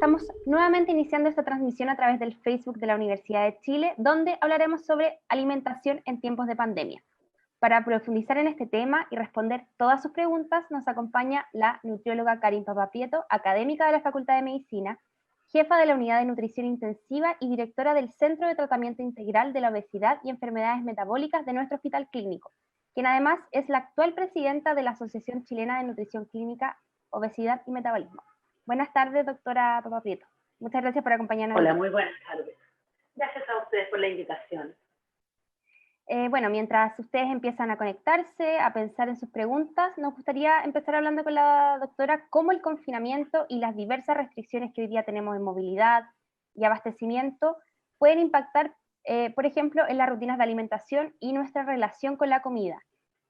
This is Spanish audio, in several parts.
estamos nuevamente iniciando esta transmisión a través del Facebook de la Universidad de Chile, donde hablaremos sobre alimentación en tiempos de pandemia. Para profundizar en este tema y responder todas sus preguntas, nos acompaña la nutrióloga Karin Papaprieto, académica de la Facultad de Medicina, jefa de la Unidad de Nutrición Intensiva y directora del Centro de Tratamiento Integral de la Obesidad y Enfermedades Metabólicas de nuestro Hospital Clínico, quien además es la actual presidenta de la Asociación Chilena de Nutrición Clínica, Obesidad y Metabolismo. Buenas tardes, doctora Papaprieto. Muchas gracias por acompañarnos. Hola, muy buenas tardes. Gracias a ustedes por la invitación. Bueno, mientras ustedes empiezan a conectarse, a pensar en sus preguntas, nos gustaría empezar hablando con la doctora cómo el confinamiento y las diversas restricciones que hoy día tenemos en movilidad y abastecimiento pueden impactar, por ejemplo, en las rutinas de alimentación y nuestra relación con la comida.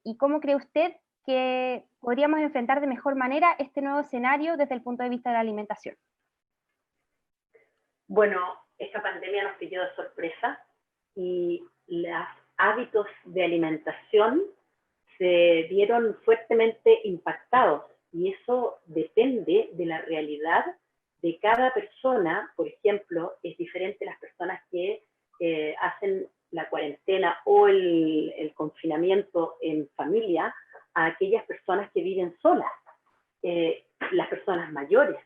¿Y cómo cree usted que podríamos enfrentar de mejor manera este nuevo escenario desde el punto de vista de la alimentación? Bueno, esta pandemia nos pilló de sorpresa y los hábitos de alimentación se vieron fuertemente impactados y eso depende de la realidad de cada persona. Por ejemplo, es diferente las personas que hacen la cuarentena o el confinamiento en familia a aquellas personas que viven solas, las personas mayores.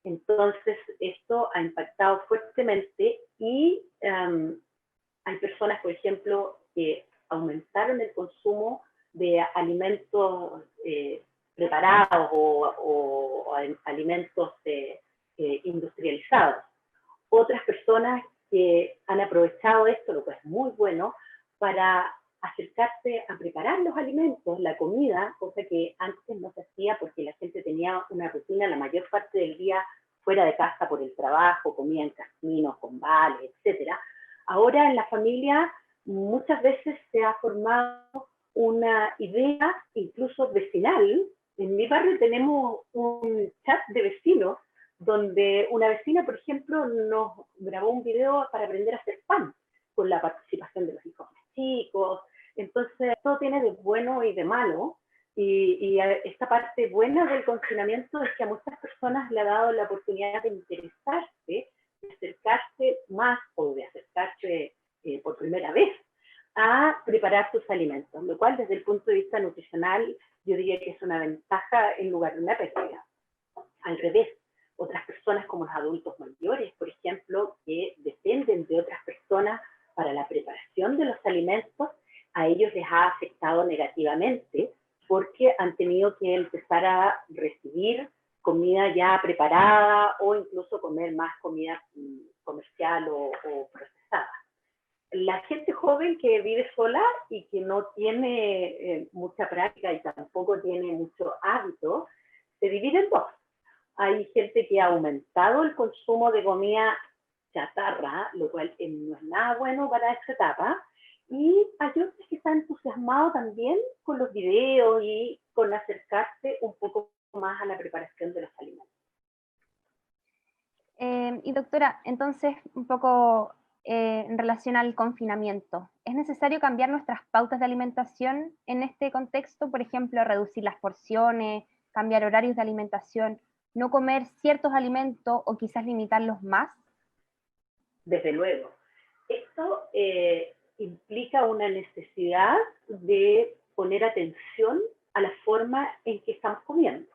Entonces, esto ha impactado fuertemente y hay personas, por ejemplo, que aumentaron el consumo de alimentos preparados o alimentos industrializados. Otras personas que han aprovechado esto, lo que es muy bueno, para acercarse a preparar los alimentos, la comida, cosa que antes no se hacía porque la gente tenía una rutina la mayor parte del día fuera de casa por el trabajo, comía en casinos, con vales, etcétera. Ahora en la familia muchas veces se ha formado una idea incluso vecinal. En mi barrio tenemos un chat de vecinos donde una vecina, por ejemplo, nos grabó un video para aprender a hacer pan con la participación de los hijos más chicos. Entonces, todo tiene de bueno y de malo. Y esta parte buena del confinamiento es que a muchas personas le ha dado la oportunidad de interesarse, de acercarse más o de acercarse por primera vez a preparar sus alimentos, lo cual desde el punto de vista nutricional yo diría que es una ventaja en lugar de una pérdida. Al revés, otras personas como los adultos mayores, por ejemplo, que dependen de otras personas para la preparación de los alimentos, a ellos les ha afectado negativamente porque han tenido que empezar a recibir comida ya preparada o incluso comer más comida comercial o procesada. La gente joven que vive sola y que no tiene mucha práctica y tampoco tiene mucho hábito, se divide en dos. Hay gente que ha aumentado el consumo de comida chatarra, lo cual no es nada bueno para esta etapa, y hay otros que están entusiasmados también con los videos y con acercarse un poco más a la preparación de los alimentos. Y doctora, entonces, un poco en relación al confinamiento, ¿es necesario cambiar nuestras pautas de alimentación en este contexto? Por ejemplo, reducir las porciones, cambiar horarios de alimentación, no comer ciertos alimentos o quizás limitarlos más. Desde luego. Esto implica una necesidad de poner atención a la forma en que estamos comiendo.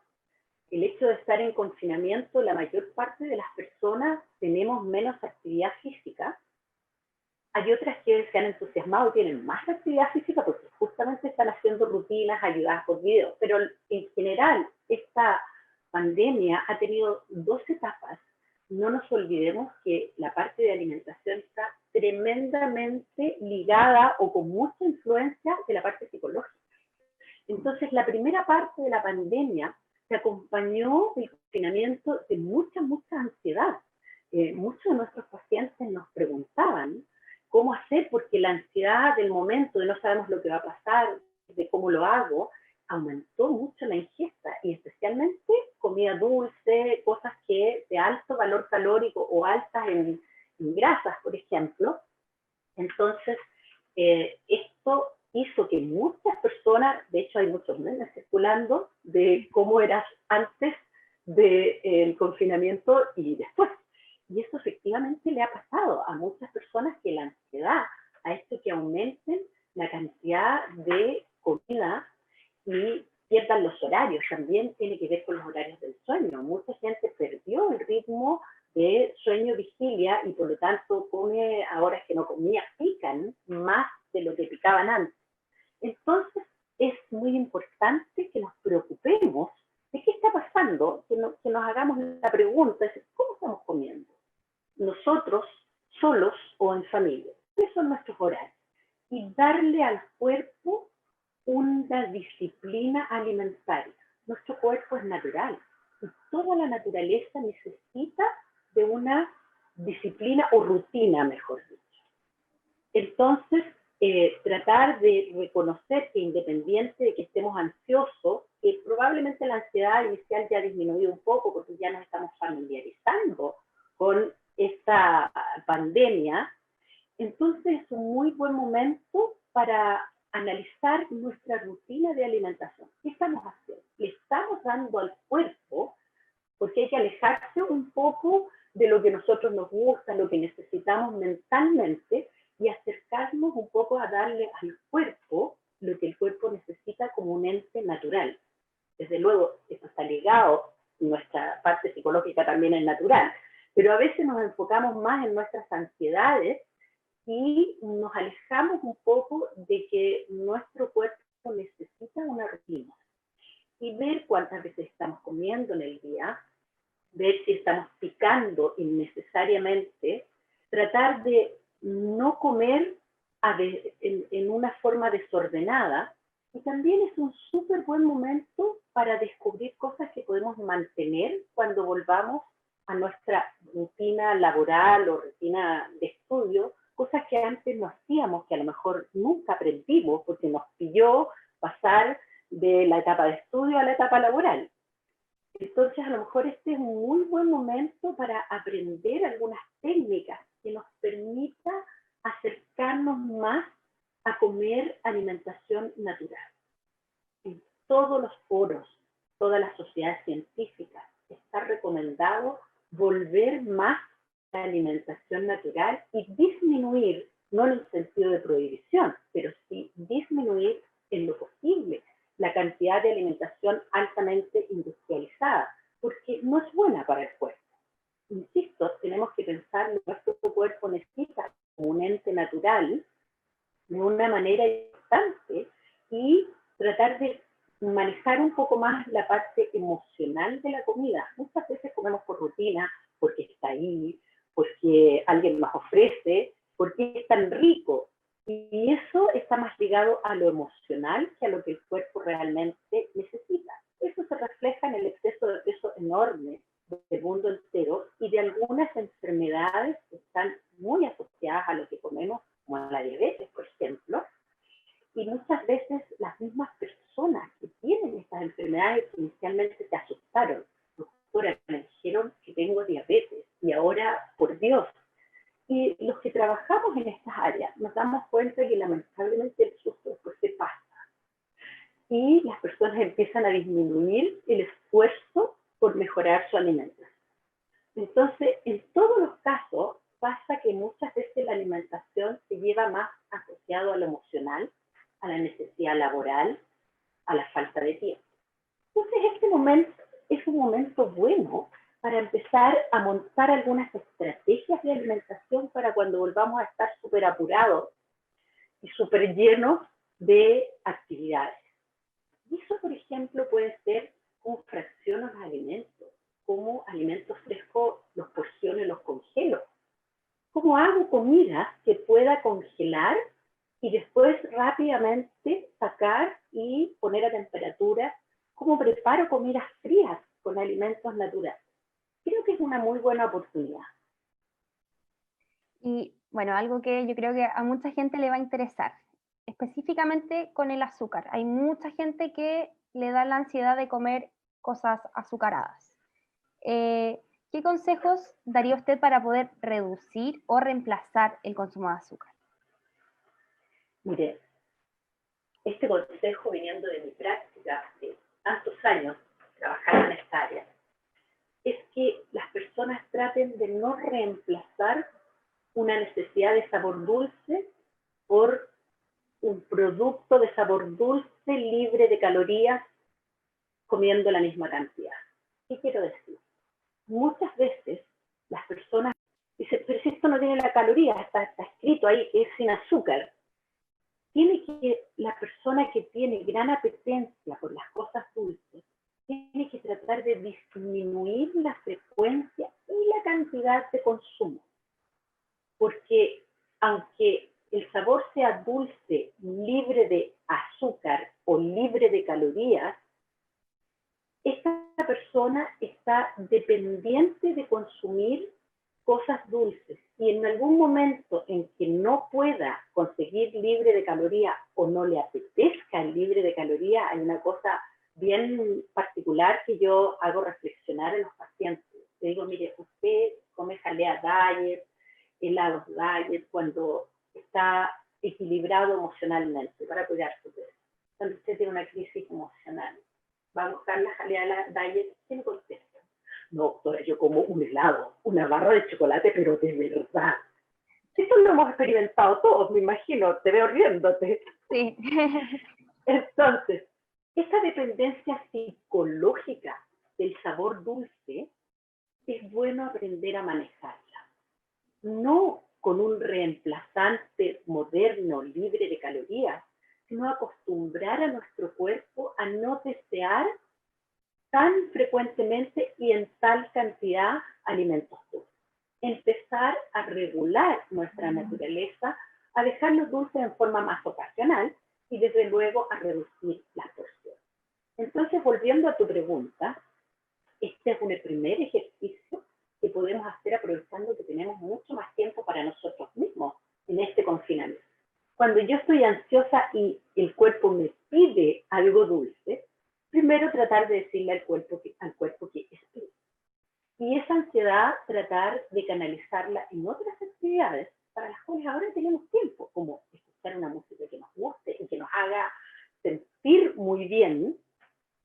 El hecho de estar en confinamiento, la mayor parte de las personas tenemos menos actividad física. Hay otras que se han entusiasmado y tienen más actividad física porque justamente están haciendo rutinas ayudadas por video. Pero en general, esta pandemia ha tenido dos etapas. No nos olvidemos que la parte de alimentación está tremendamente ligada o con mucha influencia de la parte psicológica. Entonces, la primera parte de la pandemia se acompañó del confinamiento de mucha ansiedad. Muchos de nuestros pacientes nos preguntaban cómo hacer, porque la ansiedad del momento de no sabemos lo que va a pasar, de cómo lo hago, aumentó mucho la ingesta y especialmente comida dulce, cosas que de alto valor calórico o altas en grasas, por ejemplo. Entonces, esto hizo que muchas personas, de hecho hay muchos memes circulando de cómo eras antes del confinamiento y después. Y eso efectivamente le ha pasado a muchas personas, que la ansiedad ha hecho que aumenten la cantidad de comida y pierdan los horarios. También tiene que ver con los horarios del sueño. Mucha gente perdió el ritmo de sueño-vigilia y por lo tanto come a horas que no comía, pican más de lo que picaban antes. Entonces es muy importante que nos preocupemos de qué está pasando, que nos hagamos la pregunta, ¿cómo estamos comiendo? Nosotros, solos o en familia. ¿Cuáles son nuestros horarios? Y darle al cuerpo una disciplina alimentaria. Nuestro cuerpo es natural y toda la naturaleza necesita de una disciplina o rutina, mejor dicho. Entonces, tratar de reconocer que independiente de que estemos ansiosos, que probablemente la ansiedad inicial ya ha disminuido un poco porque ya nos estamos familiarizando con esta pandemia, entonces es un muy buen momento para analizar nuestra rutina de alimentación. ¿Qué estamos haciendo? Le estamos dando al cuerpo, porque hay que alejarse un poco de lo que a nosotros nos gusta, lo que necesitamos mentalmente, y acercarnos un poco a darle al cuerpo lo que el cuerpo necesita como un ente natural. Desde luego, esto está ligado, nuestra parte psicológica también es natural, pero a veces nos enfocamos más en nuestras ansiedades y nos alejamos un poco de que nuestro cuerpo necesita una rutina. Y ver cuántas veces estamos comiendo en el día, ver si estamos picando innecesariamente, tratar de no comer en una forma desordenada, y también es un súper buen momento para descubrir cosas que podemos mantener cuando volvamos a nuestra rutina laboral o rutina de estudio, cosas que antes no hacíamos, que a lo mejor nunca aprendimos porque nos pilló pasar de la etapa de estudio a la etapa laboral. Entonces, a lo mejor este es un muy buen momento para aprender algunas técnicas que nos permita acercarnos más a comer alimentación natural. En todos los foros, todas las sociedades científicas, está recomendado volver más a la alimentación natural y disminuir, no en el sentido de prohibición, pero sí disminuir en lo posible la cantidad de alimentación altamente industrializada, porque no es buena para el cuerpo. Insisto, tenemos que pensar que nuestro cuerpo necesita como un ente natural de una manera importante y tratar de manejar un poco más la parte emocional de la comida. Muchas veces comemos por rutina, porque está ahí, porque alguien nos ofrece, porque es tan rico. Y eso está más ligado a lo emocional que a lo que el cuerpo realmente necesita. Eso se refleja en el exceso de peso enorme del mundo entero y de algunas enfermedades que están muy asociadas a lo que comemos, como la diabetes, por ejemplo. Y muchas veces las mismas personas que tienen estas enfermedades inicialmente se asustaron. Doctora, me dijeron que tengo diabetes y ahora, por Dios. Y los que trabajamos en estas áreas nos damos cuenta que lamentablemente el susto después se pasa. Y las personas empiezan a disminuir el esfuerzo por mejorar su alimentación. Entonces, en todos los casos, pasa que muchas veces la alimentación se lleva más asociado a lo emocional, a la necesidad laboral, a la falta de tiempo. Entonces, este momento es un momento bueno para empezar a montar algunas estrategias de alimentación para cuando volvamos a estar súper apurados y súper llenos de actividades. Y eso, por ejemplo, puede ser como fracciono los alimentos, como alimentos frescos los porciono y los congelo. ¿Cómo hago comida que pueda congelar y después rápidamente sacar y poner a temperatura? ¿Cómo preparo comidas frías con alimentos naturales? Creo que es una muy buena oportunidad. Y bueno, algo que yo creo que a mucha gente le va a interesar, específicamente con el azúcar. Hay mucha gente que le da la ansiedad de comer cosas azucaradas. ¿Qué consejos daría usted para poder reducir o reemplazar el consumo de azúcar? Mire, este consejo viniendo de mi práctica de tantos años trabajando en esta área, de no reemplazar una necesidad de sabor dulce por un producto de sabor dulce libre de calorías comiendo la misma cantidad. ¿Qué quiero decir? Muchas veces las personas dicen, pero si esto no tiene la caloría, está escrito ahí que es sin azúcar. La persona que tiene gran apetencia por las cosas dulces, tiene que tratar de disminuir la frecuencia y la cantidad de consumo. Porque aunque el sabor sea dulce, libre de azúcar o libre de calorías, esta persona está dependiente de consumir cosas dulces, y en algún momento en que no pueda conseguir libre de calorías o no le apetezca el libre de calorías, hay una cosa bien particular que yo hago reflexionar a los pacientes. Le digo, mire, usted come jalea diet, helados diet, cuando está equilibrado emocionalmente para cuidar su peso. Cuando usted tiene una crisis emocional, va a buscar la jalea diet, ¿qué me contesta? No, doctora, yo como un helado, una barra de chocolate, pero de verdad. Esto lo hemos experimentado todos, me imagino, te veo riéndote. Sí. Entonces, esta dependencia psicológica del sabor dulce es bueno aprender a manejarla. No con un reemplazante moderno libre de calorías, sino acostumbrar a nuestro cuerpo a no desear tan frecuentemente y en tal cantidad alimentos dulces. Empezar a regular nuestra naturaleza, a dejar los dulces en forma más ocasional y desde luego a reducir las porciones. Entonces, volviendo a tu pregunta, este es un primer ejercicio que podemos hacer aprovechando que tenemos mucho más tiempo para nosotros mismos en este confinamiento. Cuando yo estoy ansiosa y el cuerpo me pide algo dulce, primero tratar de decirle al cuerpo que espere. Y esa ansiedad tratar de canalizarla en otras actividades para las cuales ahora tenemos tiempo, como escuchar una música que nos guste y que nos haga sentir muy bien.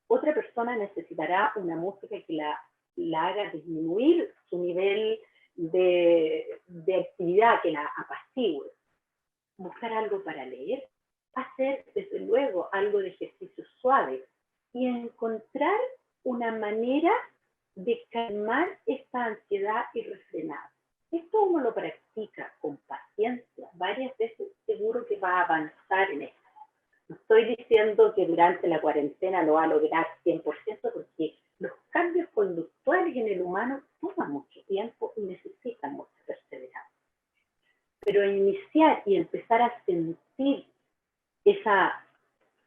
Otra persona necesitará una música que la haga disminuir su nivel de actividad, que la apacigüe. Buscar algo para leer, hacer desde luego algo de ejercicio suave y encontrar una manera de calmar esta ansiedad irrefrenada. Esto uno lo practica con paciencia, varias veces seguro que va a avanzar en esto. No estoy diciendo que durante la cuarentena lo va a lograr 100%, porque los cambios conductuales en el humano toman mucho tiempo y necesitan mucha perseverancia. Pero iniciar y empezar a sentir esa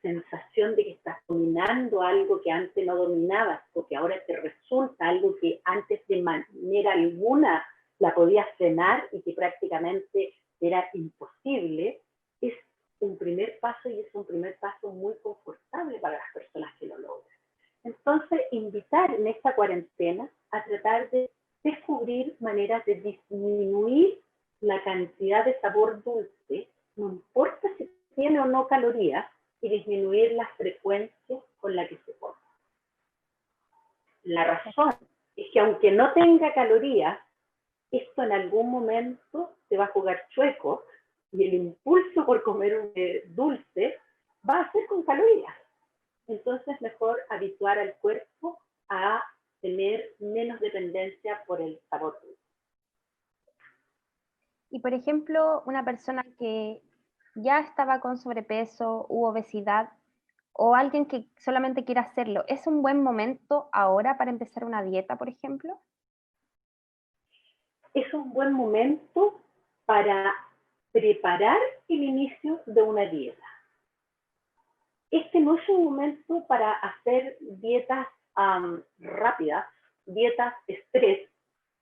sensación de que estás dominando algo que antes no dominabas, o que ahora te resulta algo que antes de manera alguna la podías frenar y que prácticamente era imposible, es un primer paso, y es un primer paso muy confortable para las personas que lo logran. Entonces, invitar en esta cuarentena a tratar de descubrir maneras de disminuir la cantidad de sabor dulce, no importa si tiene o no calorías, y disminuir las frecuencias con las que se come. La razón es que aunque no tenga calorías, esto en algún momento se va a jugar chueco y el impulso por comer un dulce va a ser con calorías. Entonces, mejor habituar al cuerpo a tener menos dependencia por el sabor dulce. Y por ejemplo, una persona que ya estaba con sobrepeso u obesidad, o alguien que solamente quiera hacerlo, ¿es un buen momento ahora para empezar una dieta, por ejemplo? Es un buen momento para preparar el inicio de una dieta. Este no es un momento para hacer dietas rápidas, dietas estrés,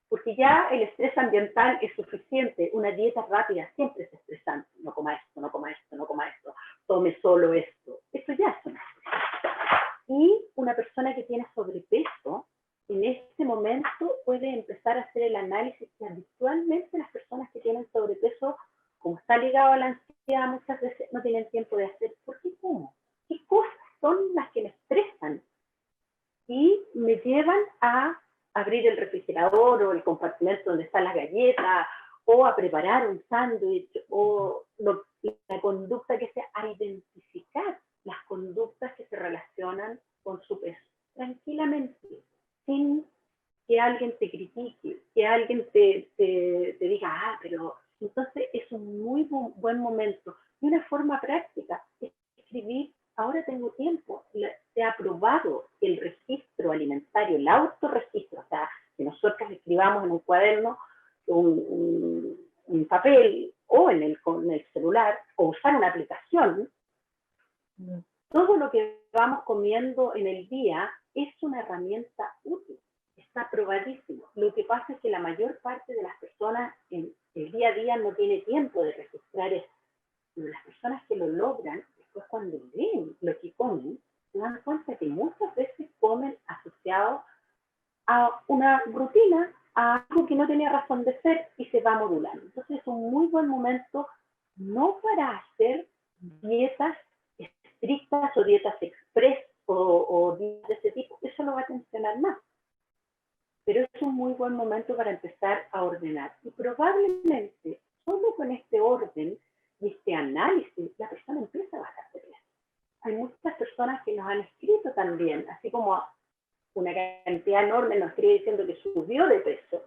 porque ya el estrés ambiental es suficiente. Una dieta rápida siempre es estresante. No coma esto, no coma esto, no coma esto, tome solo esto. Esto ya es una estrés. Y una persona que tiene sobrepeso, en este momento puede empezar a hacer el análisis que habitualmente las personas que tienen sobrepeso, como está ligado a la ansiedad, muchas veces no tienen tiempo de hacer. ¿Por qué como? ¿Qué cosas son las que me estresan y me llevan a abrir el refrigerador o el compartimento donde están las galletas, o a preparar un sándwich, o la conducta que sea, a identificar las conductas que se relacionan con su peso, tranquilamente, sin que alguien te critique, que alguien te diga, ah, pero entonces es un muy buen momento. Y una forma práctica es escribir, ahora tengo tiempo, se ha aprobado el registro alimentario, el autorregistro, o sea, que nosotros escribamos en un cuaderno, un papel o en el celular, o usar una aplicación, todo lo que vamos comiendo en el día es una herramienta útil, está probadísimo. Lo que pasa es que la mayor parte de las personas en el día a día no tiene tiempo de registrar eso. Pero las personas que lo logran, después cuando ven lo que comen, se dan cuenta que muchas veces comen asociado a una rutina, a algo que no tenía razón de ser y se va modulando. Entonces es un muy buen momento, no para hacer dietas estrictas o dietas express o dietas de ese tipo, eso lo va a tensionar más. Pero es un muy buen momento para empezar a ordenar. Y probablemente, solo con este orden y este análisis, la persona empieza a bajar de peso. Hay muchas personas que nos han escrito también, así como una cantidad enorme nos escribe diciendo que subió de peso.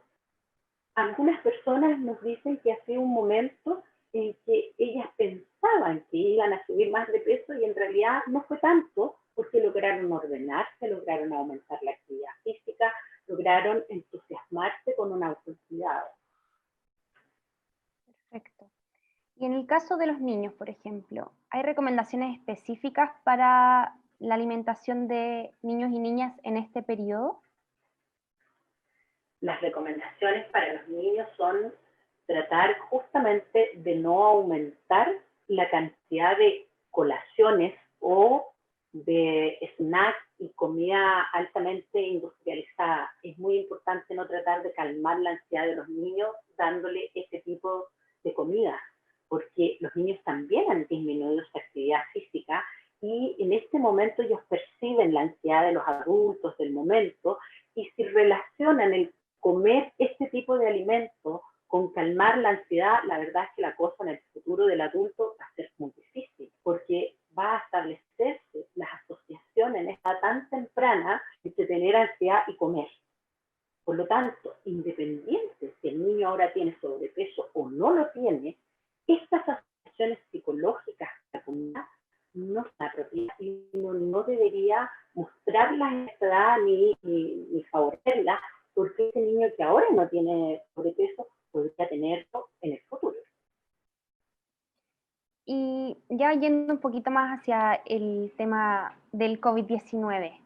Algunas personas nos dicen que ha sido un momento en que ellas pensaban que iban a subir más de peso y en realidad no fue tanto, porque lograron ordenarse, lograron aumentar la actividad física, lograron entusiasmarse con un autocuidado. Perfecto. Y en el caso de los niños, por ejemplo, ¿hay recomendaciones específicas para la alimentación de niños y niñas en este periodo? Las recomendaciones para los niños son tratar justamente de no aumentar la cantidad de colaciones o de snacks y comida altamente industrializada. Es muy importante no tratar de calmar la ansiedad de los niños dándole este tipo de comida, porque los niños también han disminuido su actividad física y en este momento ellos perciben la ansiedad de los adultos del momento, y si relacionan el comer este tipo de alimentos con calmar la ansiedad, la verdad es que la cosa en el futuro del adulto va a ser muy difícil, porque va a establecerse las asociaciones en esta tan temprana entre tener ansiedad y comer. Por lo tanto, independiente si el niño ahora tiene sobrepeso o no lo tiene, estas asociaciones psicológicas de la comida no son apropiadas y uno no debería mostrarlas en esta edad ni favorecerlas, porque ese niño que ahora no tiene sobrepeso podría tenerlo en el futuro. Y ya yendo un poquito más hacia el tema del COVID-19,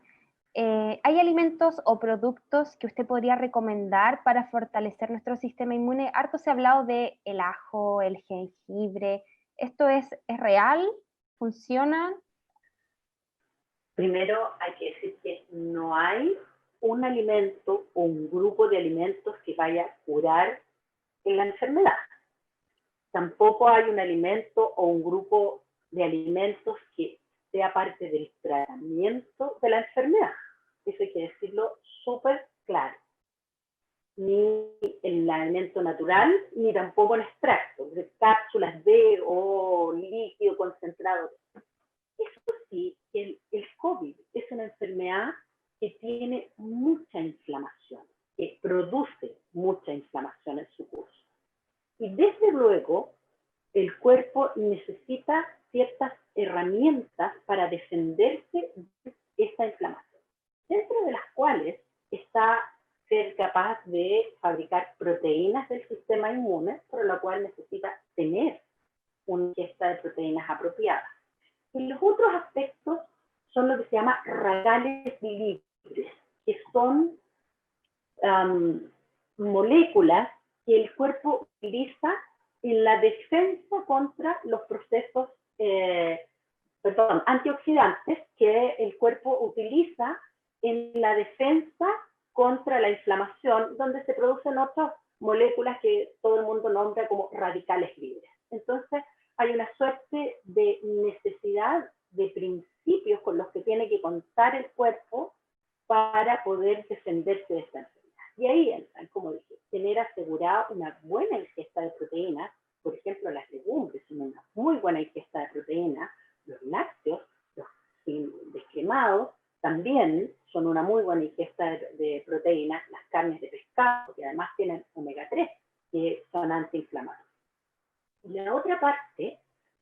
¿hay alimentos o productos que usted podría recomendar para fortalecer nuestro sistema inmune? Harto se ha hablado de el ajo, el jengibre. ¿Esto es real? ¿Funciona? Primero hay que decir que no hay un alimento o un grupo de alimentos que vaya a curar la enfermedad. Tampoco hay un alimento o un grupo de alimentos que sea parte del tratamiento de la enfermedad. Eso hay que decirlo súper claro. Ni el alimento natural, ni tampoco en extracto, de cápsulas de o líquido concentrado. Eso sí, el COVID es una enfermedad que tiene mucha inflamación, que produce mucha inflamación en su curso. Y desde luego, el cuerpo necesita ciertas herramientas para defenderse de esta inflamación, dentro de las cuales está ser capaz de fabricar proteínas del sistema inmune, por lo cual necesita tener una ingesta de proteínas apropiadas. Y los otros aspectos son lo que se llama radicales libres, que son moléculas que el cuerpo utiliza en la defensa contra los procesos, antioxidantes que el cuerpo utiliza en la defensa contra la inflamación, donde se producen otras moléculas que todo el mundo nombra como radicales libres. Entonces, hay una suerte de necesidad de principios con los que tiene que contar el cuerpo para poder defenderse de esta enfermedad. Y ahí entran, como dije, tener asegurada una buena ingesta de proteínas, por ejemplo, las legumbres son una muy buena ingesta de proteínas, los lácteos, los descremados, también son una muy buena ingesta de proteínas, las carnes de pescado, que además tienen omega 3, que son antiinflamatorios. Y la otra parte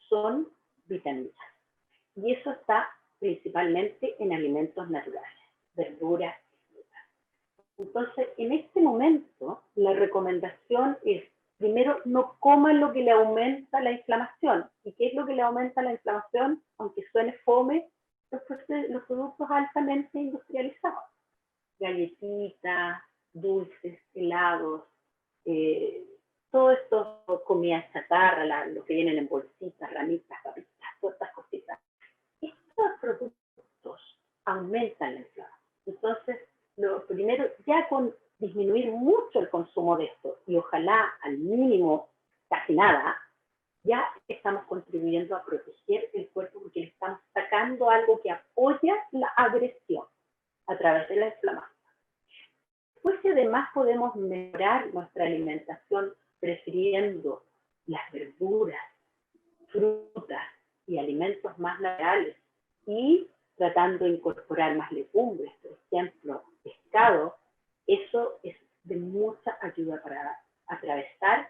son vitaminas. Y eso está principalmente en alimentos naturales, verduras y frutas. Entonces, en este momento, la recomendación es, primero, no coman lo que le aumenta la inflamación. ¿Y qué es lo que le aumenta la inflamación? Aunque suene fome, los productos altamente industrializados. Galletitas, dulces, helados, todo esto, comida chatarra, lo que vienen en bolsitas, ramitas, papitas, todas estas cositas. Estos productos aumentan la inflamación. Entonces, lo primero, ya con disminuir mucho el consumo de esto, y ojalá al mínimo casi nada, ya estamos contribuyendo a proteger el cuerpo porque le estamos sacando algo que apoya la agresión a través de la inflamación. Pues si además podemos mejorar nuestra alimentación prefiriendo las verduras, frutas y alimentos más naturales y tratando de incorporar más legumbres, por ejemplo, pescado, eso es de mucha ayuda para atravesar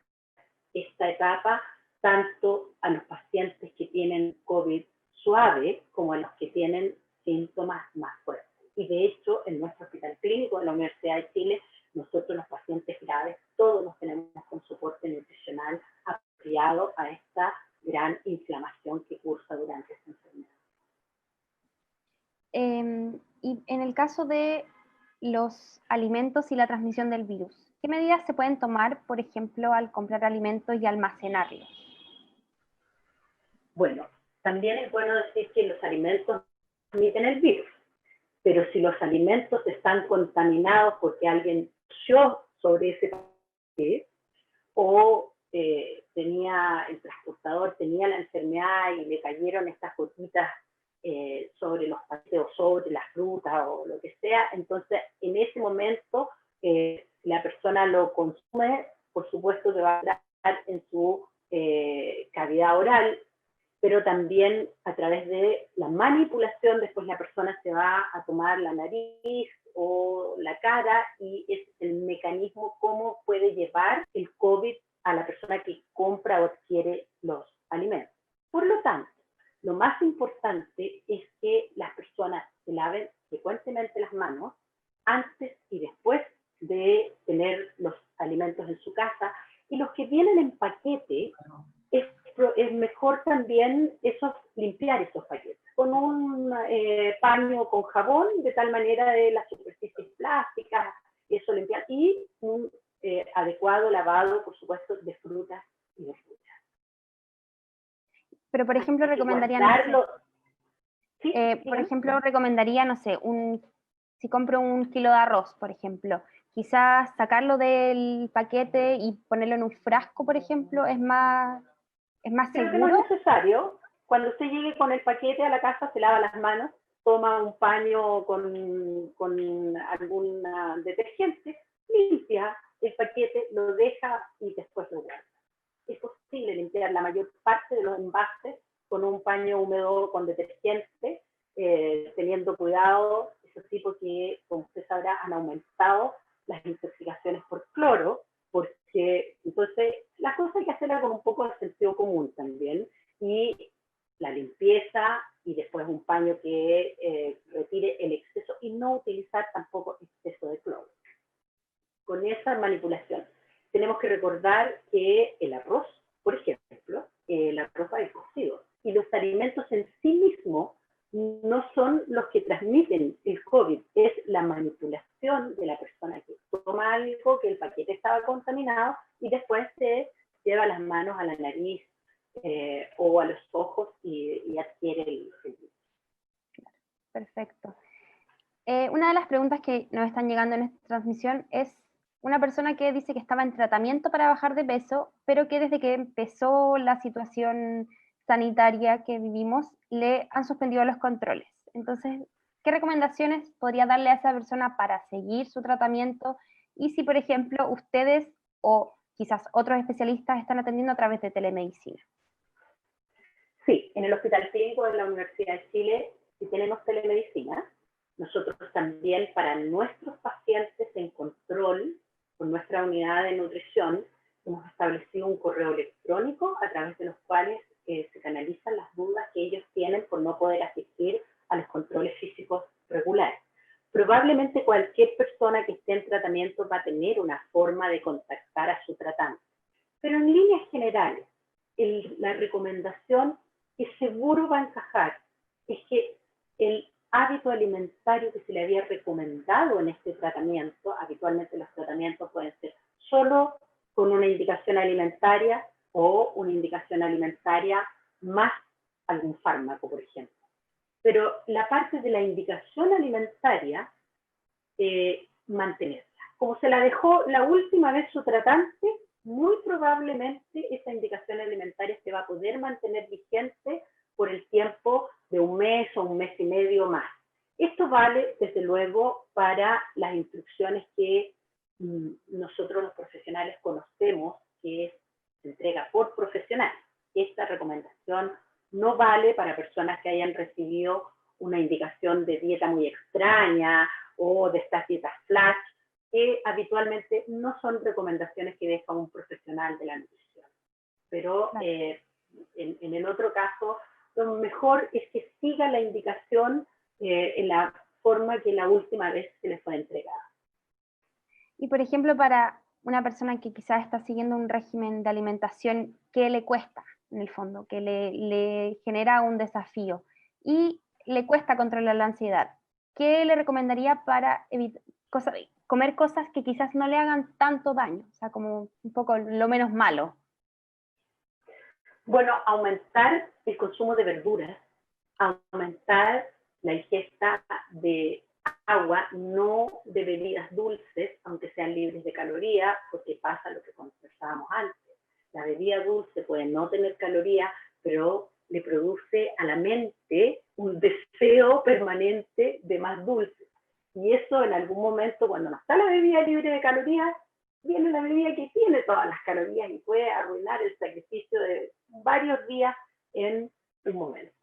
esta etapa tanto a los pacientes que tienen COVID suave como a los que tienen síntomas más fuertes. Y de hecho, en nuestro hospital clínico de la Universidad de Chile, nosotros los pacientes graves, todos los tenemos con soporte nutricional apropiado a esta gran inflamación que cursa durante esta enfermedad. Y en el caso de los alimentos y la transmisión del virus, ¿qué medidas se pueden tomar, por ejemplo, al comprar alimentos y almacenarlos? Bueno, también es bueno decir que los alimentos transmiten el virus, pero si los alimentos están contaminados porque alguien tosió sobre ese paquete o tenía el transportador, tenía la enfermedad y le cayeron estas gotitas sobre los paquetes o sobre las frutas o lo que sea, entonces en ese momento la persona lo consume, por supuesto que va a entrar en su cavidad oral, pero también a través de la manipulación, después la persona se va a tomar la nariz o la cara y es el mecanismo cómo puede llevar el COVID a la persona que compra o adquiere los alimentos. Por lo tanto, lo más importante es que las personas se laven frecuentemente las manos antes y después de tener los alimentos en su casa, y los que vienen en paquete es mejor también limpiar esos paquetes con un paño con jabón, de tal manera de las superficies plásticas, eso limpiar, y un adecuado lavado, por supuesto, de frutas y verduras. Pero, por ejemplo, recomendaría, no sé, por ejemplo, recomendaría, no sé, si compro 1 kilo de arroz, por ejemplo, quizás sacarlo del paquete y ponerlo en un frasco, por ejemplo, es más Creo seguro. que no es necesario. Cuando usted llegue con el paquete a la casa, se lava las manos, toma un paño con algún detergente, limpia el paquete, lo deja y después lo guarda. Es posible limpiar la mayor parte de los envases con un paño húmedo con detergente, teniendo cuidado, eso sí, porque, como usted sabrá, han aumentado las intoxicaciones por cloro, porque entonces las cosas hay que hacerlas con un poco de sentido común también, y la limpieza y después un paño que retire el exceso y no utilizar tampoco exceso de cloro. Con esa manipulación tenemos que recordar que el arroz, por ejemplo, el arroz va cocido, y los alimentos en sí mismos no son los que transmiten el COVID, es la manipulación de la persona que toma algo, que el paquete estaba contaminado y después se lleva las manos a la nariz o a los ojos y adquiere el virus. Perfecto. Una de las preguntas que nos están llegando en esta transmisión es una persona que dice que estaba en tratamiento para bajar de peso, pero que desde que empezó la situación sanitaria que vivimos, le han suspendido los controles. Entonces, ¿qué recomendaciones podría darle a esa persona para seguir su tratamiento y si, por ejemplo, ustedes o quizás otros especialistas están atendiendo a través de telemedicina. Sí, en el Hospital Clínico de la Universidad de Chile sí tenemos telemedicina. Nosotros también para nuestros pacientes en control con nuestra unidad de nutrición hemos establecido un correo electrónico a través de los cuales se canalizan las dudas que ellos tienen por no poder asistir a los controles físicos regulares. Probablemente cualquier persona que esté en tratamiento va a tener una forma de contactar a su tratante. Pero en líneas generales, la recomendación que seguro va a encajar es que el hábito alimentario que se le había recomendado en este tratamiento, habitualmente los tratamientos pueden ser solo con una indicación alimentaria o una indicación alimentaria más algún fármaco, por ejemplo. Pero la parte de la indicación alimentaria, mantenerla. Como se la dejó la última vez su tratante, muy probablemente esa indicación alimentaria se va a poder mantener vigente por el tiempo de un mes o un mes y medio más. Esto vale, desde luego, para las instrucciones que nosotros los profesionales conocemos, que se entrega por profesionales. Esta recomendación no vale para personas que hayan recibido una indicación de dieta muy extraña o de estas dietas flash, que habitualmente no son recomendaciones que deja un profesional de la nutrición. Pero en el otro caso, lo mejor es que siga la indicación en la forma que la última vez se les fue entregada. Y por ejemplo, para una persona que quizás está siguiendo un régimen de alimentación, ¿qué le cuesta en el fondo? Que le genera un desafío y le cuesta controlar la ansiedad. ¿Qué le recomendaría para comer cosas que quizás no le hagan tanto daño? O sea, como un poco lo menos malo. Bueno, aumentar el consumo de verduras, aumentar la ingesta de agua, no de bebidas dulces, aunque sean libres de calorías, porque pasa lo que conversábamos antes. La bebida dulce puede no tener calorías, pero le produce a la mente un deseo permanente de más dulce. Y eso en algún momento, cuando no está la bebida libre de calorías, viene la bebida que tiene todas las calorías y puede arruinar el sacrificio de varios días en un momento.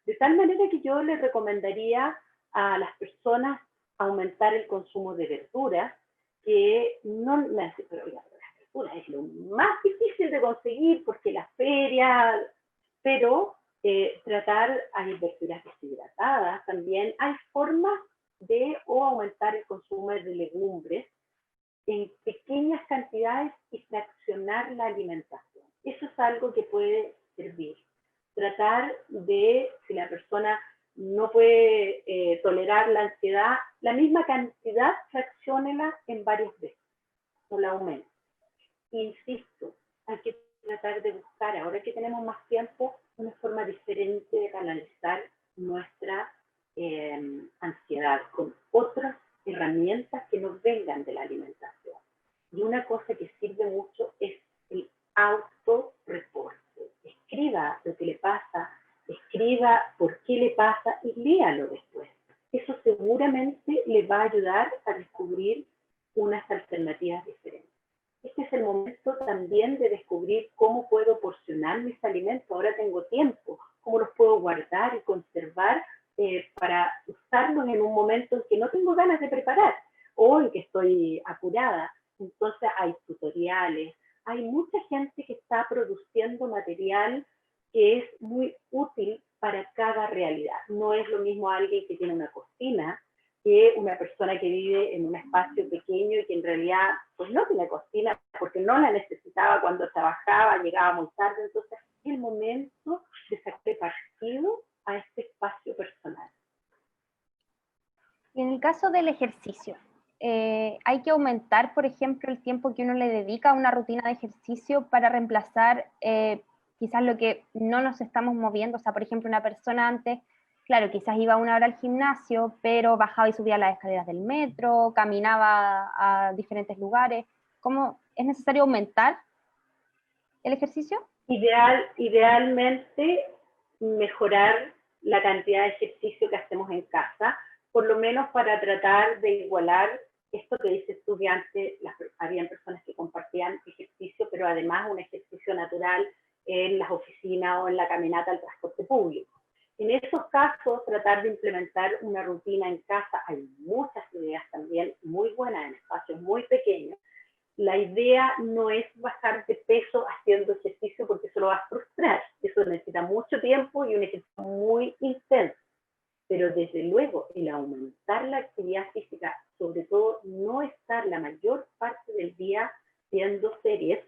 De tal manera que yo les recomendaría a las personas aumentar el consumo de verduras, que no, pero las verduras es lo más difícil de conseguir porque las ferias, pero tratar, hay verduras deshidratadas también, hay formas de aumentar el consumo de legumbres en pequeñas cantidades y fraccionar la alimentación. Eso es algo que puede servir. Tratar de, si la persona no puede tolerar la ansiedad, la misma cantidad, fracciónela en varias veces, no la aumente. Insisto, hay que tratar de buscar, ahora que tenemos más tiempo, una forma diferente de canalizar nuestra ansiedad con otras herramientas que nos vengan de la alimentación. Y una cosa que sirve mucho es el autorreporte. Escriba lo que le pasa, escriba por qué le pasa y léalo después. Eso seguramente le va a ayudar a descubrir unas alternativas diferentes. Este es el momento también de descubrir cómo puedo porcionar mis alimentos. Ahora tengo tiempo, cómo los puedo guardar y conservar para usarlos en un momento en que no tengo ganas de preparar o en que estoy apurada. Entonces hay tutoriales, hay mucha gente que está produciendo material que es muy útil para cada realidad. No es lo mismo alguien que tiene una cocina que una persona que vive en un espacio pequeño y que en realidad pues no tiene cocina porque no la necesitaba cuando trabajaba, llegaba muy tarde. Entonces es el momento de sacar partido a este espacio personal. Y en el caso del ejercicio, hay que aumentar, por ejemplo, el tiempo que uno le dedica a una rutina de ejercicio para reemplazar quizás lo que no nos estamos moviendo. O sea, por ejemplo, una persona antes, claro, quizás iba 1 hora al gimnasio, pero bajaba y subía las escaleras del metro, caminaba a diferentes lugares. ¿Cómo es necesario aumentar el ejercicio? Idealmente, mejorar la cantidad de ejercicio que hacemos en casa, por lo menos para tratar de igualar esto que dices tú, que antes habían personas que compartían ejercicio, pero además un ejercicio natural en las oficinas o en la caminata al transporte público. En esos casos, tratar de implementar una rutina en casa, hay muchas ideas también muy buenas en espacios muy pequeños. La idea no es bajar de peso haciendo ejercicio porque eso lo va a frustrar. Eso necesita mucho tiempo y un ejercicio muy intenso. Pero desde luego, el aumentar la actividad física, sobre todo no estar la mayor parte del día viendo series,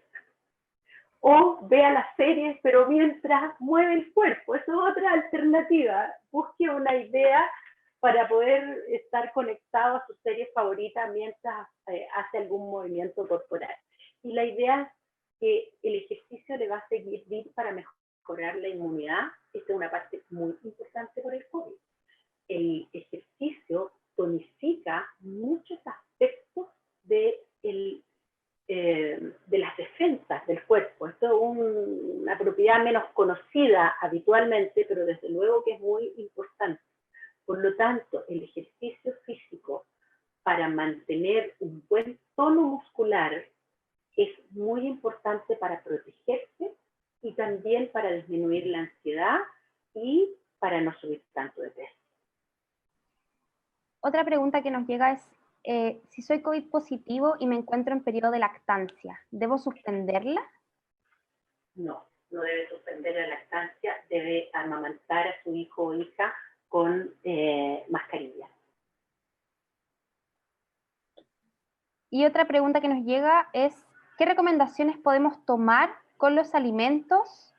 o vea las series, pero mientras mueve el cuerpo. Eso es otra alternativa. Busque una idea para poder estar conectado a sus series favoritas mientras hace algún movimiento corporal. Y la idea es que el ejercicio le va a servir para mejorar la inmunidad. Esta es una parte muy importante por el COVID. El ejercicio tonifica muchos aspectos de las defensas del cuerpo. Esto es una propiedad menos conocida habitualmente, pero desde luego que es muy importante. Por lo tanto, el ejercicio físico para mantener un buen tono muscular es muy importante para protegerse y también para disminuir la ansiedad y para no subir tanto de peso. Otra pregunta que nos llega es, si soy COVID positivo y me encuentro en periodo de lactancia, ¿debo suspenderla? No, no debe suspender la lactancia, debe amamantar a su hijo o hija con mascarilla. Y otra pregunta que nos llega es, ¿qué recomendaciones podemos tomar con los alimentos,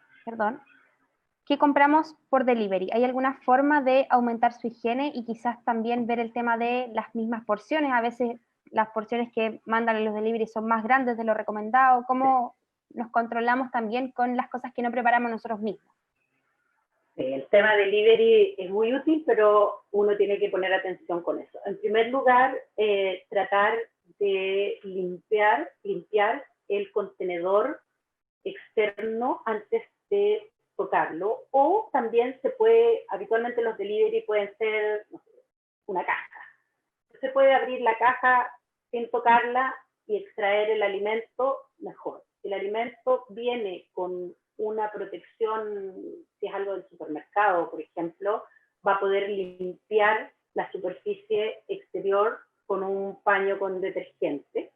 que compramos por delivery? ¿Hay alguna forma de aumentar su higiene y quizás también ver el tema de las mismas porciones? A veces las porciones que mandan en los delivery son más grandes de lo recomendado. ¿Cómo nos controlamos también con las cosas que no preparamos nosotros mismos? El tema delivery es muy útil, pero uno tiene que poner atención con eso. En primer lugar, tratar de limpiar el contenedor externo antes de tocarlo, o también se puede, habitualmente los delivery pueden ser, no sé, una caja. Se puede abrir la caja sin tocarla y extraer el alimento mejor. Si el alimento viene con una protección, si es algo del supermercado, por ejemplo, va a poder limpiar la superficie exterior con un paño con detergente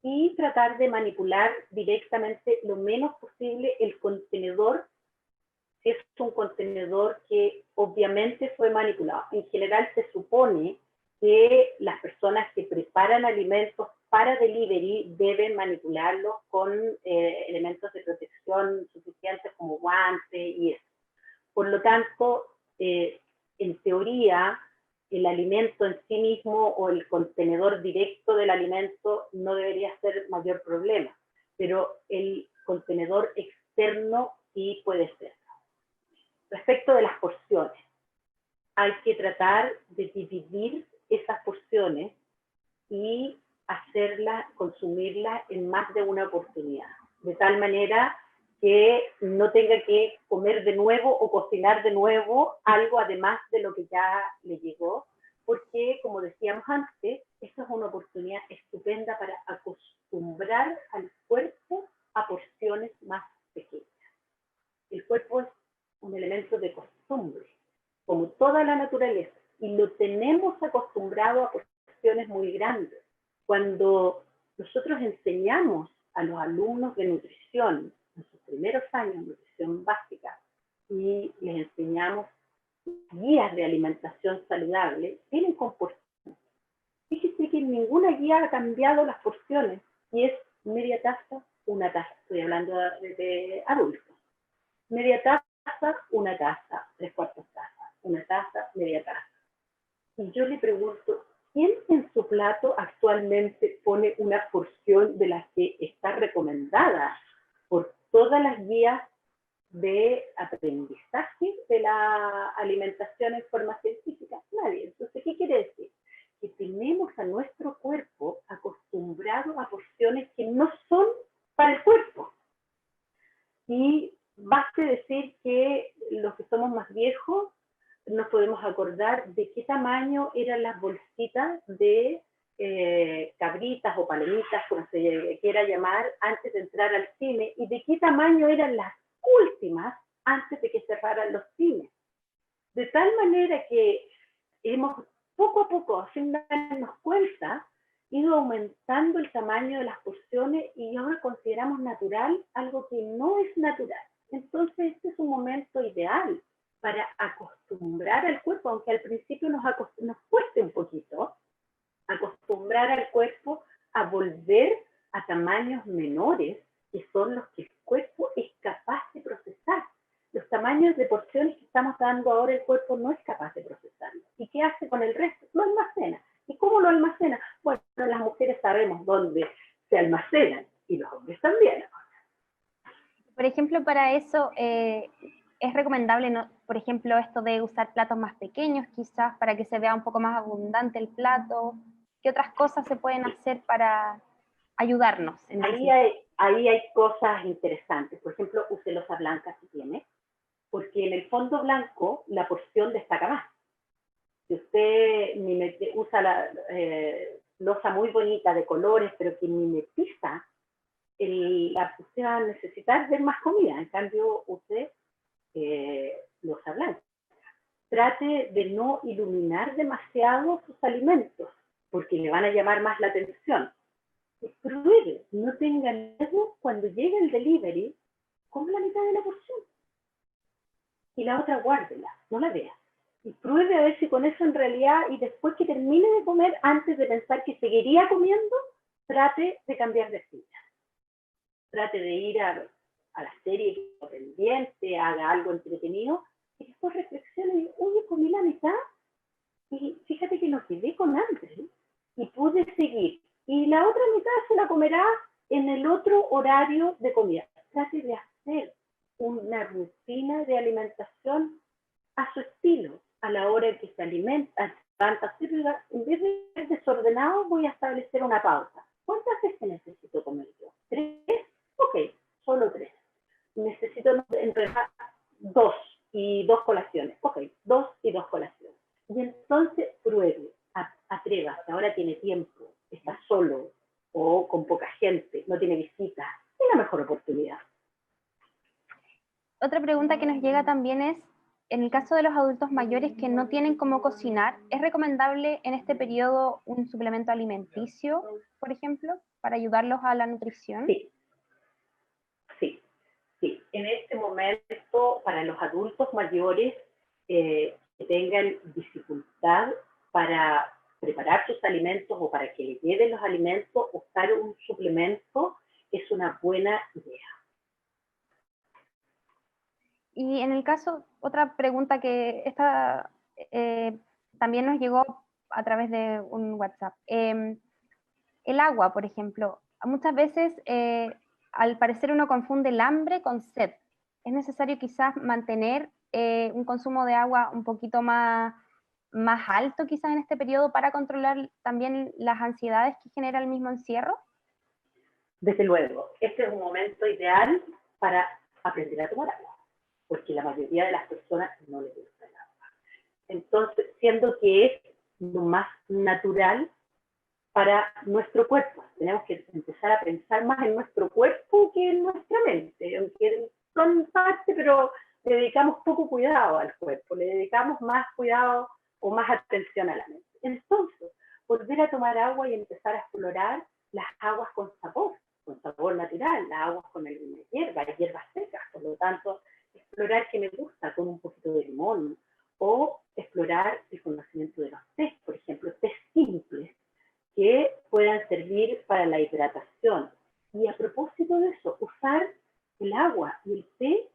y tratar de manipular directamente lo menos posible el contenedor, si es un contenedor que obviamente fue manipulado. En general se supone que las personas que preparan alimentos para delivery deben manipularlos con elementos de protección suficientes como guantes y eso. Por lo tanto, en teoría, el alimento en sí mismo o el contenedor directo del alimento no debería ser mayor problema, pero el contenedor externo sí puede ser. Respecto de las porciones, hay que tratar de dividir esas porciones y consumirlas en más de una oportunidad, de tal manera que no tenga que comer de nuevo o cocinar de nuevo algo además de lo que ya le llegó, porque, como decíamos antes, esta es una oportunidad estupenda para acostumbrar al cuerpo a porciones más pequeñas. El cuerpo es un elemento de costumbre, como toda la naturaleza, y lo tenemos acostumbrado a porciones muy grandes. Cuando nosotros enseñamos a los alumnos de nutrición, en sus primeros años de nutrición básica, y les enseñamos guías de alimentación saludable, tienen comportamiento. Fíjese que ninguna guía ha cambiado las porciones, y es media taza, una taza. Estoy hablando de adultos. Media taza, una taza, 3/4 taza, una taza, media taza. Y yo le pregunto, ¿quién en su plato actualmente pone una porción de las que está recomendada por todas las guías de aprendizaje de la alimentación en forma científica? Nadie. Entonces, ¿qué quiere decir? Que tenemos a nuestro cuerpo acostumbrado a porciones que no son para el cuerpo. Y baste decir que los que somos más viejos nos podemos acordar de qué tamaño eran las bolsitas de cabritas o palomitas, como se quiera llamar, antes de entrar al cine, y de qué tamaño eran las últimas antes de que cerraran los cines. De tal manera que hemos poco a poco, sin darnos cuenta, ido aumentando el tamaño de las porciones y ahora consideramos natural algo que no es natural. Entonces este es un momento ideal para acostumbrar al cuerpo, aunque al principio nos cueste un poquito, acostumbrar al cuerpo a volver a tamaños menores, que son los que el cuerpo es capaz de procesar. Los tamaños de porciones que estamos dando ahora el cuerpo no es capaz de procesarlo. ¿Y qué hace con el resto? Lo almacena. ¿Y cómo lo almacena? Bueno, las mujeres sabemos dónde se almacenan y los hombres también. Por ejemplo, para eso es recomendable, ¿no? Por ejemplo, esto de usar platos más pequeños quizás para que se vea un poco más abundante el plato. ¿Qué otras cosas se pueden hacer para ayudarnos? Ahí hay cosas interesantes. Por ejemplo, use losa blanca si tiene, porque en el fondo blanco la porción destaca más. Si usted usa la losa muy bonita de colores, pero que mimetiza, usted va a necesitar ver más comida. En cambio, use losa blanca. Trate de no iluminar demasiado sus alimentos, porque le van a llamar más la atención. Pruebe, no tenga miedo cuando llegue el delivery, come la mitad de la porción. Y la otra guárdela, no la vea. Y pruebe a ver si con eso en realidad, y después que termine de comer, antes de pensar que seguiría comiendo, trate de cambiar de silla. Trate de ir a la serie que está pendiente, haga algo entretenido, y después reflexione y diga, oye, comí la mitad, y fíjate que no quedé con hambre, ¿eh? Y pude seguir. Y la otra mitad se la comerá en el otro horario de comida. Trate de hacer una rutina de alimentación a su estilo, a la hora en que se alimenta. En vez de ser desordenado, voy a establecer una pausa. ¿Cuántas veces necesito comer yo? ¿3? Ok, solo 3. Necesito entregar 2 y 2 colaciones. Ok, 2 y 2 colaciones. Y entonces pruebe, atrévase, ahora tiene tiempo, está solo o con poca gente, no tiene visitas, es la mejor oportunidad. Otra pregunta que nos llega también es, en el caso de los adultos mayores que no tienen cómo cocinar, ¿es recomendable en este periodo un suplemento alimenticio, por ejemplo, para ayudarlos a la nutrición? Sí, sí, sí. En este momento, para los adultos mayores que tengan dificultad para preparar sus alimentos o para que les lleven los alimentos, usar un suplemento es una buena idea. Y en el caso, otra pregunta que esta también nos llegó a través de un WhatsApp. El agua, por ejemplo, muchas veces al parecer uno confunde el hambre con sed. Es necesario quizás mantener un consumo de agua un poquito más alto quizás en este periodo para controlar también las ansiedades que genera el mismo encierro. Desde luego, este es un momento ideal para aprender a tomar agua, porque la mayoría de las personas no les gusta el agua. Entonces, siendo que es lo más natural para nuestro cuerpo. Tenemos que empezar a pensar más en nuestro cuerpo que en nuestra mente, aunque son parte, pero le dedicamos poco cuidado al cuerpo, le dedicamos más cuidado o más atención a la mente. Entonces, volver a tomar agua y empezar a explorar las aguas con sabor natural, las aguas con hierbas secas, por lo tanto, explorar qué me gusta con un poquito de limón, o explorar el conocimiento de los tés, por ejemplo, tés simples, que puedan servir para la hidratación. Y a propósito de eso, usar el agua y el té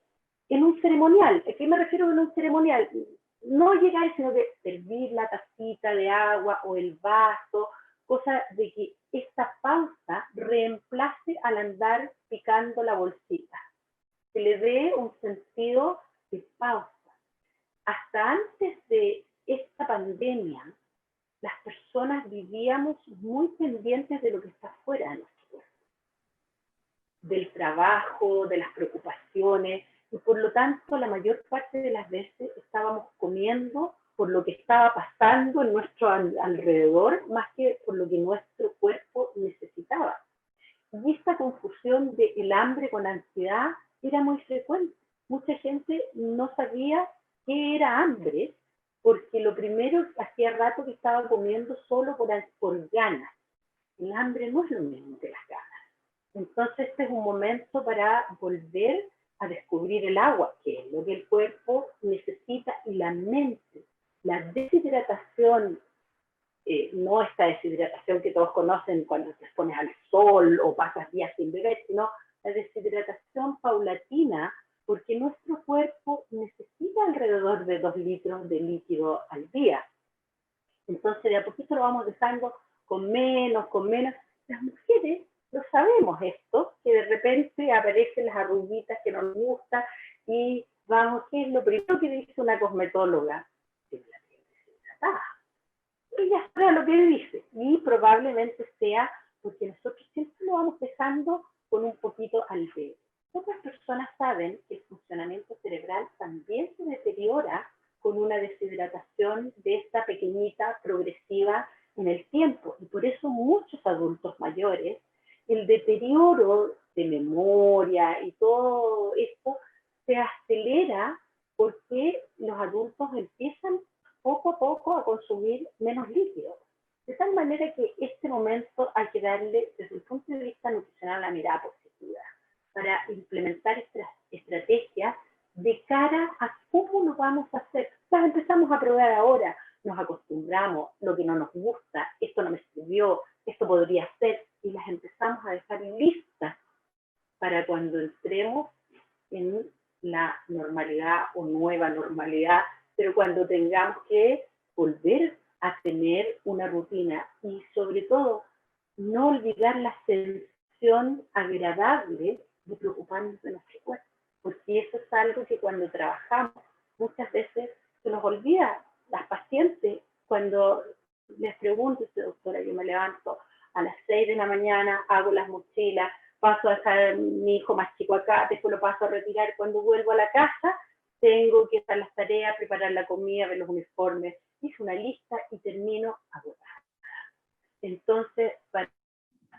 en un ceremonial. ¿A qué me refiero en un ceremonial? No llegar, sino de servir la tacita de agua o el vaso, cosa de que esta pausa reemplace al andar picando la bolsita. Se le dé un sentido de pausa. Hasta antes de esta pandemia, las personas vivíamos muy pendientes de lo que está fuera de nuestro cuerpo, del trabajo, de las preocupaciones, y por lo tanto la mayor parte de las veces estábamos comiendo por lo que estaba pasando en nuestro alrededor, más que por lo que nuestro cuerpo necesitaba. Y esta confusión del hambre con ansiedad era muy frecuente. Mucha gente no sabía qué era hambre, porque lo primero, hacía rato que estaba comiendo solo por ganas. El hambre no es lo mismo que las ganas. Entonces este es un momento para volver a descubrir el agua, que es lo que el cuerpo necesita, y la mente. La deshidratación, no esta deshidratación que todos conocen cuando te expones al sol o pasas días sin beber, sino la deshidratación paulatina, porque nuestro cuerpo necesita alrededor de 2 litros de líquido al día. Entonces de a poquito lo vamos dejando con menos, con menos. Las mujeres lo sabemos esto, que de repente aparecen las arruguitas que no nos gustan y vamos, ¿qué es lo primero que dice una cosmetóloga? Que la piel deshidratada. Ella sabe lo que dice y probablemente sea porque nosotros siempre lo vamos dejando con un poquito al dedo. Otras personas saben que el funcionamiento cerebral también se deteriora con una deshidratación de esta pequeñita progresiva en el tiempo, y por eso muchos adultos mayores, el deterioro de memoria y todo esto se acelera porque los adultos empiezan poco a poco a consumir menos líquidos. De tal manera que este momento hay que darle, desde el punto de vista nutricional, la mirada positiva, para implementar estrategias de cara a cómo lo vamos a hacer. Las empezamos a probar ahora, nos acostumbramos, lo que no nos gusta, esto no me sirvió, esto podría ser, y las empezamos a dejar listas para cuando entremos en la normalidad o nueva normalidad, pero cuando tengamos que volver a tener una rutina y sobre todo no olvidar la sensación agradable de preocuparnos de nuestro cuerpo, porque eso es algo que cuando trabajamos muchas veces se nos olvida. Las pacientes, cuando les pregunto, doctora, yo me levanto a las 6 de la mañana, hago las mochilas, paso a dejar a mi hijo más chico acá, después lo paso a retirar, cuando vuelvo a la casa tengo que hacer las tareas, preparar la comida, ver los uniformes, hice una lista y termino agotada. Entonces,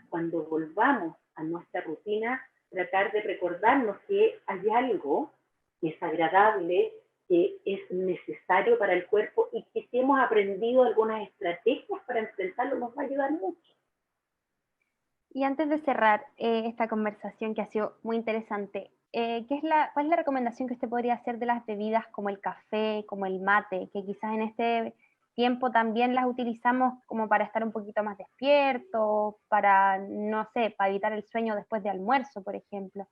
cuando volvamos a nuestra rutina, tratar de recordarnos que hay algo que es agradable, que es necesario para el cuerpo, y que si hemos aprendido algunas estrategias para enfrentarlo nos va a ayudar mucho. Y antes de cerrar esta conversación que ha sido muy interesante, ¿cuál es la recomendación que usted podría hacer de las bebidas como el café, como el mate, que quizás en este tiempo también las utilizamos como para estar un poquito más despiertos, para, no sé, para evitar el sueño después de almuerzo, por ejemplo?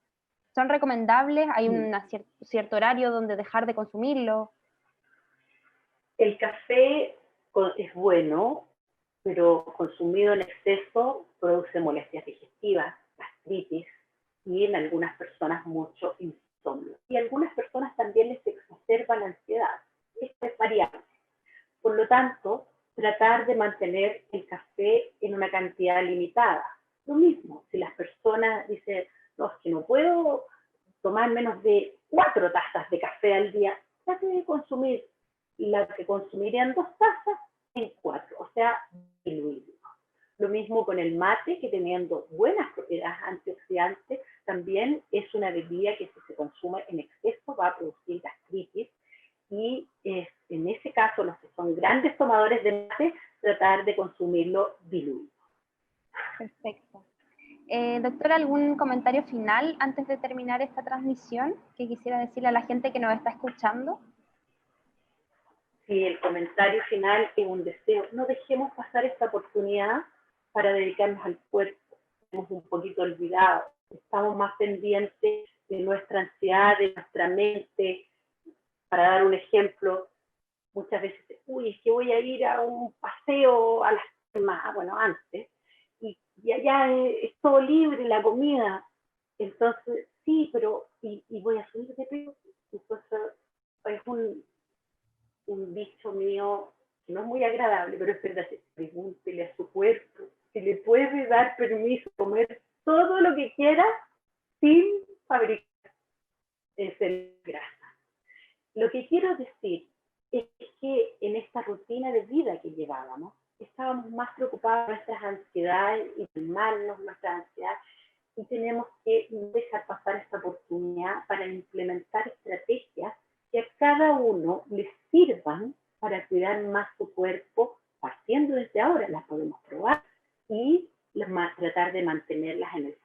¿Son recomendables? ¿Hay un cierto horario donde dejar de consumirlo? El café es bueno, pero consumido en exceso produce molestias digestivas, gastritis y en algunas personas mucho insomnio. Y a algunas personas también les exacerba la ansiedad. Esto es variable. Por lo tanto, tratar de mantener el café en una cantidad limitada. Lo mismo, si las personas dicen, no, es que no puedo tomar menos de 4 tazas de café al día, trate de consumir la que consumirían 2 tazas en 4, o sea, diluirlo. Lo mismo con el mate, que teniendo buenas propiedades antioxidantes, también es una bebida que si se consume en exceso va a producir gastritis, y en ese caso los que son grandes tomadores de mate, tratar de consumirlo diluido. Perfecto. Doctora, ¿algún comentario final antes de terminar esta transmisión que quisiera decirle a la gente que nos está escuchando? Sí, el comentario final es un deseo. No dejemos pasar esta oportunidad para dedicarnos al cuerpo. Hemos un poquito olvidado. Estamos más pendientes de nuestra ansiedad, de nuestra mente. Para dar un ejemplo, muchas veces, uy, es que voy a ir a un paseo a las más, bueno, antes, y allá es todo libre, la comida. Entonces, sí, pero, y voy a subir de peso. Entonces, es un dicho mío que no es muy agradable, pero es verdad, pregúntele a su cuerpo si le puede dar permiso de comer todo lo que quiera sin fabricar grasa. Lo que quiero decir es que en en esta rutina de vida que llevábamos, estábamos más preocupados por nuestras ansiedades y calmarnos nuestras ansiedades, y tenemos que dejar pasar esta oportunidad para implementar estrategias que a cada uno les sirvan para cuidar más su cuerpo, partiendo desde ahora, las podemos probar y tratar de mantenerlas en el